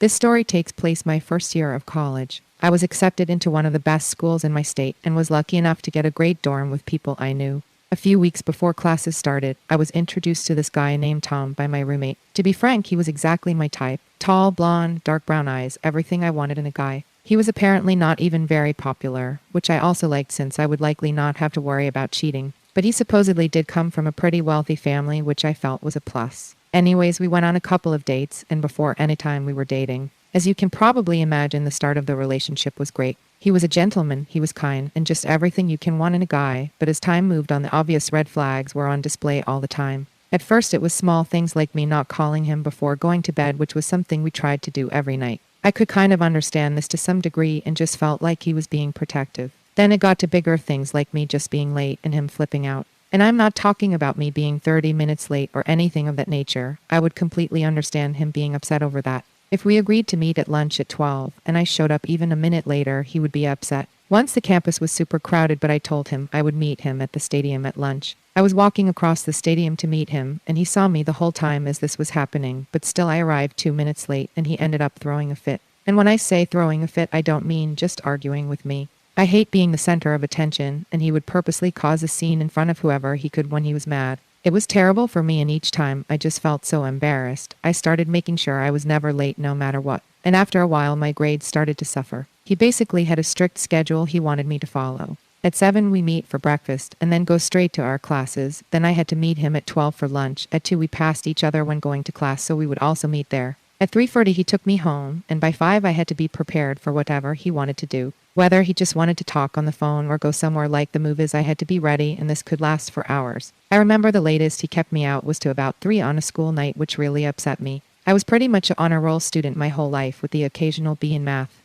This story takes place my first year of college. I was accepted into one of the best schools in my state and was lucky enough to get a great dorm with people I knew. A few weeks before classes started, I was introduced to this guy named Tom by my roommate. To be frank, he was exactly my type. Tall, blonde, dark brown eyes, everything I wanted in a guy. He was apparently not even very popular, which I also liked since I would likely not have to worry about cheating. But he supposedly did come from a pretty wealthy family, which I felt was a plus. Anyways, we went on a couple of dates, and before any time we were dating. As you can probably imagine, the start of the relationship was great. He was a gentleman, he was kind, and just everything you can want in a guy, but as time moved on, the obvious red flags were on display all the time. At first, it was small things like me not calling him before going to bed, which was something we tried to do every night. I could kind of understand this to some degree and just felt like he was being protective. Then it got to bigger things like me just being late and him flipping out. And I'm not talking about me being 30 minutes late or anything of that nature. I would completely understand him being upset over that. If we agreed to meet at lunch at 12 and I showed up even a minute later, he would be upset. Once the campus was super crowded, but I told him I would meet him at the stadium at lunch. I was walking across the stadium to meet him, and he saw me the whole time as this was happening, but still I arrived 2 minutes late and he ended up throwing a fit. And when I say throwing a fit, I don't mean just arguing with me. I hate being the center of attention, and he would purposely cause a scene in front of whoever he could when he was mad. It was terrible for me, and each time I just felt so embarrassed. I started making sure I was never late no matter what. And after a while, my grades started to suffer. He basically had a strict schedule he wanted me to follow. At 7, we meet for breakfast, and then go straight to our classes. Then I had to meet him at 12 for lunch. At 2, we passed each other when going to class, so we would also meet there. At 3:40, he took me home, and by 5, I had to be prepared for whatever he wanted to do. Whether he just wanted to talk on the phone or go somewhere like the movies, I had to be ready, and this could last for hours. I remember the latest he kept me out was to about 3 on a school night, which really upset me. I was pretty much an honor roll student my whole life, with the occasional B in math.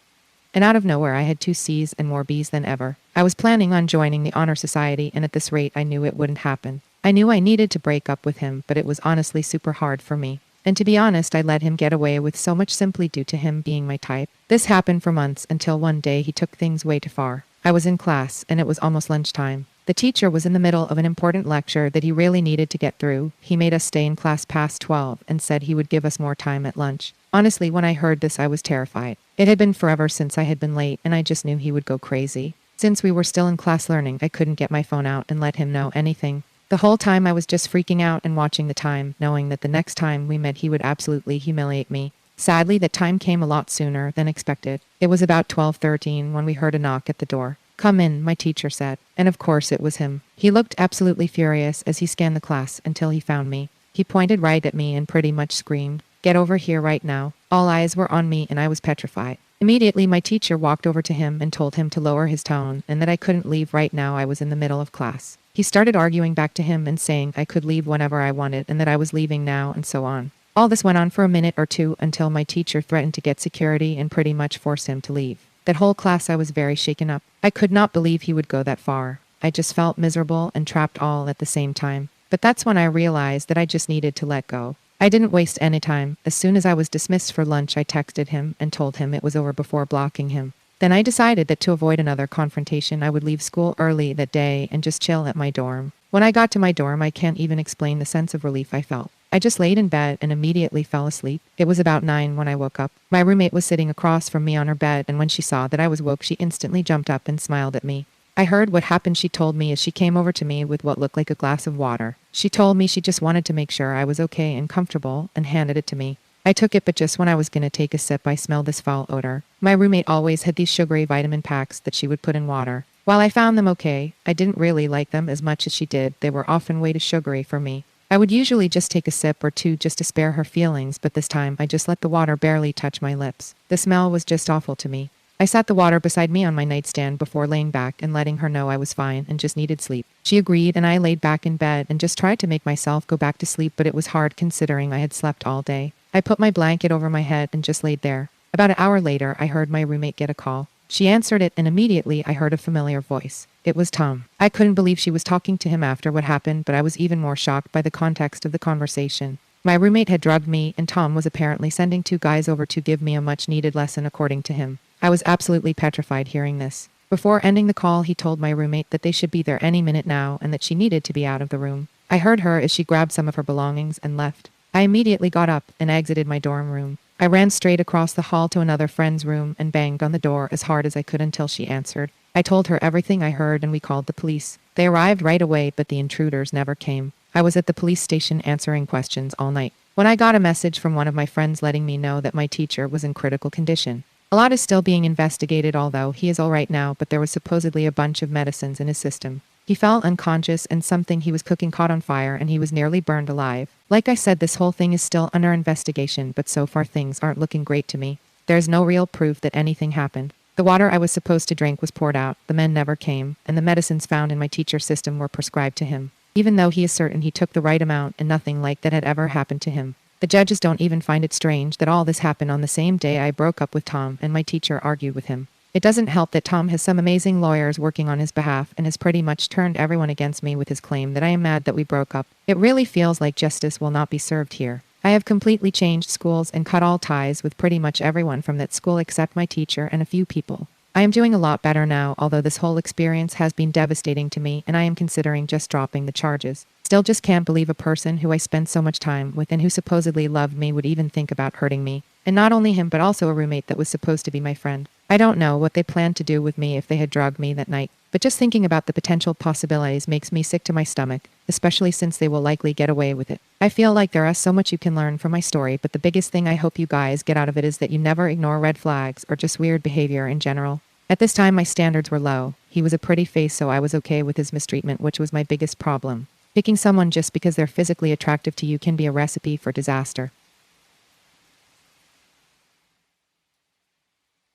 And out of nowhere, I had 2 C's and more B's than ever. I was planning on joining the honor society, and at this rate, I knew it wouldn't happen. I knew I needed to break up with him, but it was honestly super hard for me. And to be honest, I let him get away with so much simply due to him being my type. This happened for months until one day he took things way too far. I was in class, and it was almost lunchtime. The teacher was in the middle of an important lecture that he really needed to get through. He made us stay in class past 12 and said he would give us more time at lunch. Honestly, when I heard this, I was terrified. It had been forever since I had been late, and I just knew he would go crazy. Since we were still in class learning, I couldn't get my phone out and let him know anything. The whole time I was just freaking out and watching the time, knowing that the next time we met he would absolutely humiliate me. Sadly, that time came a lot sooner than expected. It was about 12:13 when we heard a knock at the door. "Come in," my teacher said. And of course it was him. He looked absolutely furious as he scanned the class until he found me. He pointed right at me and pretty much screamed, "Get over here right now." All eyes were on me and I was petrified. Immediately, my teacher walked over to him and told him to lower his tone and that I couldn't leave right now. I was in the middle of class. He started arguing back to him and saying I could leave whenever I wanted and that I was leaving now and so on. All this went on for a minute or two until my teacher threatened to get security and pretty much force him to leave. That whole class I was very shaken up. I could not believe he would go that far. I just felt miserable and trapped all at the same time. But that's when I realized that I just needed to let go. I didn't waste any time. As soon as I was dismissed for lunch, I texted him and told him it was over before blocking him. Then I decided that to avoid another confrontation, I would leave school early that day and just chill at my dorm. When I got to my dorm, I can't even explain the sense of relief I felt. I just laid in bed and immediately fell asleep. It was about 9 when I woke up. My roommate was sitting across from me on her bed, and when she saw that I was woke, she instantly jumped up and smiled at me. I heard what happened, she told me, as she came over to me with what looked like a glass of water. She told me she just wanted to make sure I was okay and comfortable and handed it to me. I took it, but just when I was gonna take a sip, I smelled this foul odor. My roommate always had these sugary vitamin packs that she would put in water. While I found them okay, I didn't really like them as much as she did. They were often way too sugary for me. I would usually just take a sip or two just to spare her feelings, but this time I just let the water barely touch my lips. The smell was just awful to me. I set the water beside me on my nightstand before laying back and letting her know I was fine and just needed sleep. She agreed, and I laid back in bed and just tried to make myself go back to sleep, but it was hard considering I had slept all day. I put my blanket over my head and just laid there. About an hour later, I heard my roommate get a call. She answered it, and immediately I heard a familiar voice. It was Tom. I couldn't believe she was talking to him after what happened, but I was even more shocked by the context of the conversation. My roommate had drugged me, and Tom was apparently sending 2 guys over to give me a much-needed lesson, according to him. I was absolutely petrified hearing this. Before ending the call, he told my roommate that they should be there any minute now and that she needed to be out of the room. I heard her as she grabbed some of her belongings and left. I immediately got up and exited my dorm room. I ran straight across the hall to another friend's room and banged on the door as hard as I could until she answered. I told her everything I heard and we called the police. They arrived right away, but the intruders never came. I was at the police station answering questions all night when I got a message from one of my friends letting me know that my teacher was in critical condition. A lot is still being investigated, although he is all right now, but there was supposedly a bunch of medicines in his system. He fell unconscious and something he was cooking caught on fire and he was nearly burned alive. Like I said, this whole thing is still under investigation, but so far things aren't looking great to me. There's no real proof that anything happened. The water I was supposed to drink was poured out, the men never came, and the medicines found in my teacher's system were prescribed to him, even though he is certain he took the right amount and nothing like that had ever happened to him. The judges don't even find it strange that all this happened on the same day I broke up with Tom and my teacher argued with him. It doesn't help that Tom has some amazing lawyers working on his behalf and has pretty much turned everyone against me with his claim that I am mad that we broke up. It really feels like justice will not be served here. I have completely changed schools and cut all ties with pretty much everyone from that school except my teacher and a few people. I am doing a lot better now, although this whole experience has been devastating to me and I am considering just dropping the charges. Still just can't believe a person who I spent so much time with and who supposedly loved me would even think about hurting me. And not only him, but also a roommate that was supposed to be my friend. I don't know what they planned to do with me if they had drugged me that night, but just thinking about the potential possibilities makes me sick to my stomach, especially since they will likely get away with it. I feel like there is so much you can learn from my story, but the biggest thing I hope you guys get out of it is that you never ignore red flags or just weird behavior in general. At this time, my standards were low. He was a pretty face, so I was okay with his mistreatment, which was my biggest problem. Picking someone just because they're physically attractive to you can be a recipe for disaster.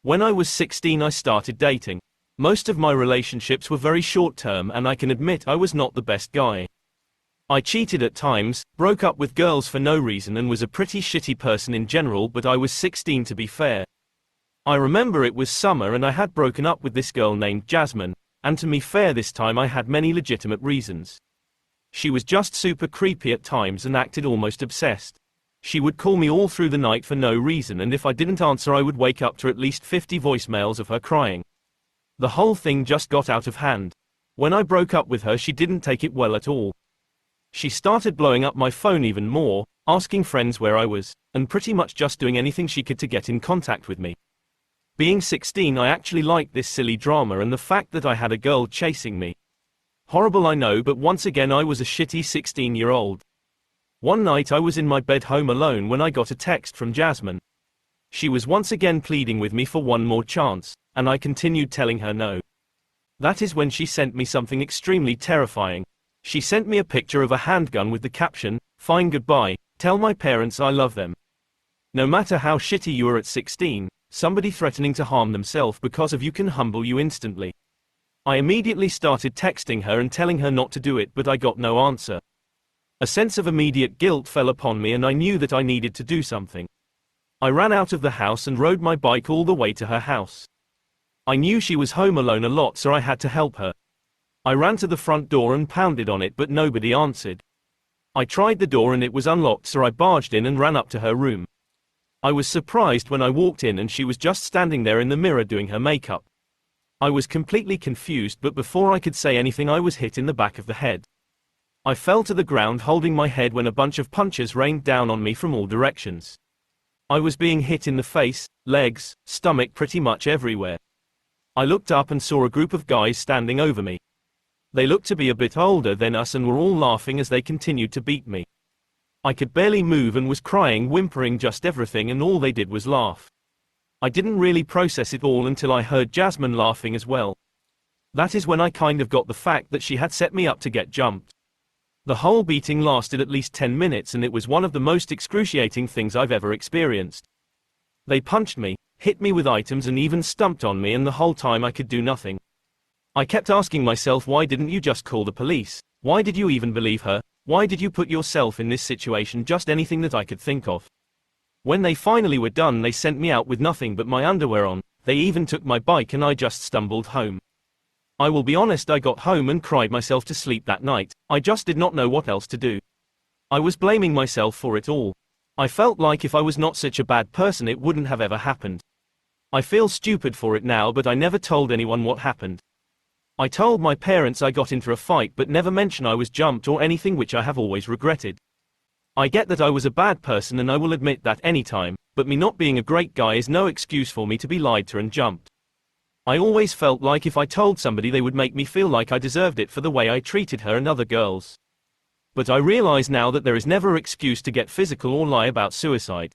When I was 16, I started dating. Most of my relationships were very short-term, and I can admit I was not the best guy. I cheated at times, broke up with girls for no reason, and was a pretty shitty person in general, but I was 16 to be fair. I remember it was summer and I had broken up with this girl named Jasmine, and to be fair this time I had many legitimate reasons. She was just super creepy at times and acted almost obsessed. She would call me all through the night for no reason, and if I didn't answer I would wake up to at least 50 voicemails of her crying. The whole thing just got out of hand. When I broke up with her, she didn't take it well at all. She started blowing up my phone even more, asking friends where I was, and pretty much just doing anything she could to get in contact with me. Being 16, I actually liked this silly drama and the fact that I had a girl chasing me. Horrible, I know, but once again I was a shitty 16-year-old. One night I was in my bed home alone when I got a text from Jasmine. She was once again pleading with me for one more chance, and I continued telling her no. That is when she sent me something extremely terrifying. She sent me a picture of a handgun with the caption, "Fine, goodbye, tell my parents I love them." No matter how shitty you are at 16, somebody threatening to harm themselves because of you can humble you instantly. I immediately started texting her and telling her not to do it, but I got no answer. A sense of immediate guilt fell upon me and I knew that I needed to do something. I ran out of the house and rode my bike all the way to her house. I knew she was home alone a lot, so I had to help her. I ran to the front door and pounded on it, but nobody answered. I tried the door and it was unlocked, so I barged in and ran up to her room. I was surprised when I walked in and she was just standing there in the mirror doing her makeup. I was completely confused, but before I could say anything I was hit in the back of the head. I fell to the ground holding my head when a bunch of punches rained down on me from all directions. I was being hit in the face, legs, stomach, pretty much everywhere. I looked up and saw a group of guys standing over me. They looked to be a bit older than us and were all laughing as they continued to beat me. I could barely move and was crying, whimpering, just everything, and all they did was laugh. I didn't really process it all until I heard Jasmine laughing as well. That is when I kind of got the fact that she had set me up to get jumped. The whole beating lasted at least 10 minutes and it was one of the most excruciating things I've ever experienced. They punched me, hit me with items and even stomped on me, and the whole time I could do nothing. I kept asking myself, why didn't you just call the police? Why did you even believe her? Why did you put yourself in this situation? Just anything that I could think of. When they finally were done, they sent me out with nothing but my underwear on. They even took my bike and I just stumbled home. I will be honest, I got home and cried myself to sleep that night. I just did not know what else to do. I was blaming myself for it all. I felt like if I was not such a bad person it wouldn't have ever happened. I feel stupid for it now, but I never told anyone what happened. I told my parents I got into a fight but never mentioned I was jumped or anything, which I have always regretted. I get that I was a bad person and I will admit that anytime, but me not being a great guy is no excuse for me to be lied to and jumped. I always felt like if I told somebody they would make me feel like I deserved it for the way I treated her and other girls. But I realize now that there is never an excuse to get physical or lie about suicide.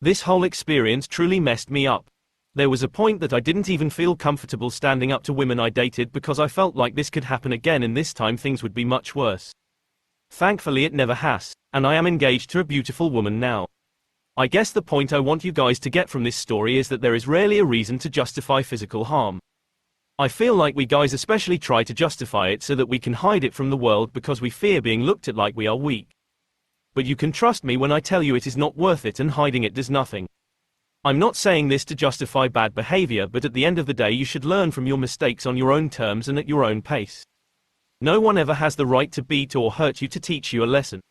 This whole experience truly messed me up. There was a point that I didn't even feel comfortable standing up to women I dated because I felt like this could happen again and this time things would be much worse. Thankfully it never has, and I am engaged to a beautiful woman now. I guess the point I want you guys to get from this story is that there is rarely a reason to justify physical harm. I feel like we guys especially try to justify it so that we can hide it from the world because we fear being looked at like we are weak. But you can trust me when I tell you it is not worth it and hiding it does nothing. I'm not saying this to justify bad behavior, but at the end of the day you should learn from your mistakes on your own terms and at your own pace. No one ever has the right to beat or hurt you to teach you a lesson.